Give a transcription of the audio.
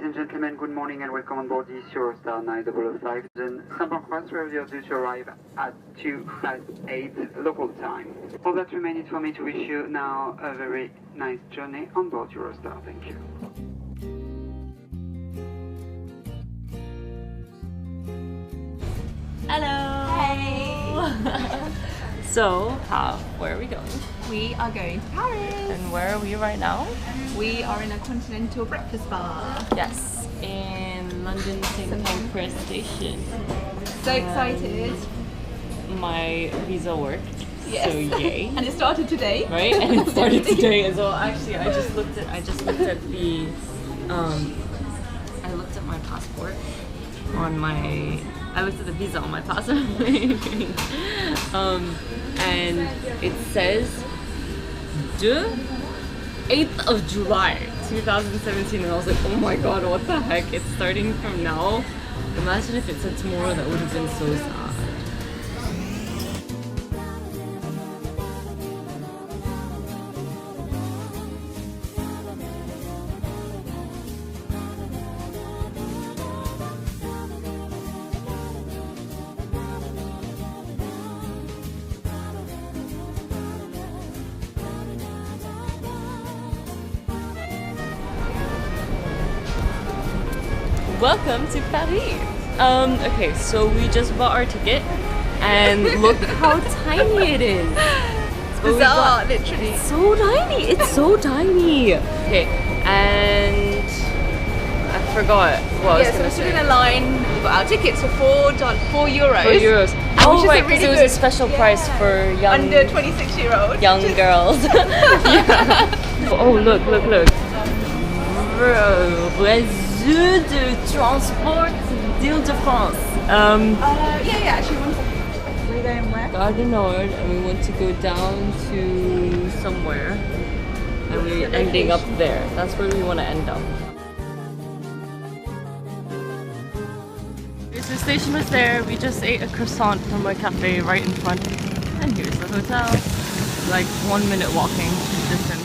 and gentlemen, good morning and welcome on board this Eurostar 9005. Then Saint-Pancras, where we are due to arrive at 8:02 local time. All that remains for me to wish you now a very nice journey on board Eurostar. Thank you. Hello! Hey! So, where are we going? We are going to Paris! And where are we right now? We are in a continental breakfast bar. Yes, in London St. Pancras Station. So excited! My visa worked, Yes. so yay! And it started today. Right, and it started today as well. Actually, I just looked at the I looked at my passport on my. I looked at the visa on my passport, and it says the 8th of July 2017, and I was like, oh my god, what the heck? It's starting from now. Imagine if it said tomorrow, that would have been so sad. Welcome to Paris! Okay, so we just bought our ticket and look how tiny it is! It's bizarre, literally. It's so tiny! It's so tiny! Okay, and I forgot what I was So gonna we're stood say. in a line, we got our tickets for €4. €4. Which is Right, a because really it was a good- special price for young Under 26-year-olds. young girls. Yeah. Oh, look. Réseau de transport d'Île-de-France. Yeah, actually, one second. We're going where? Gare du Nord, and we want to go down to somewhere, and we're ending up there. That's where we want to end up. The station was there. We just ate a croissant from a cafe right in front, and here's the hotel. Like 1 minute walking distance.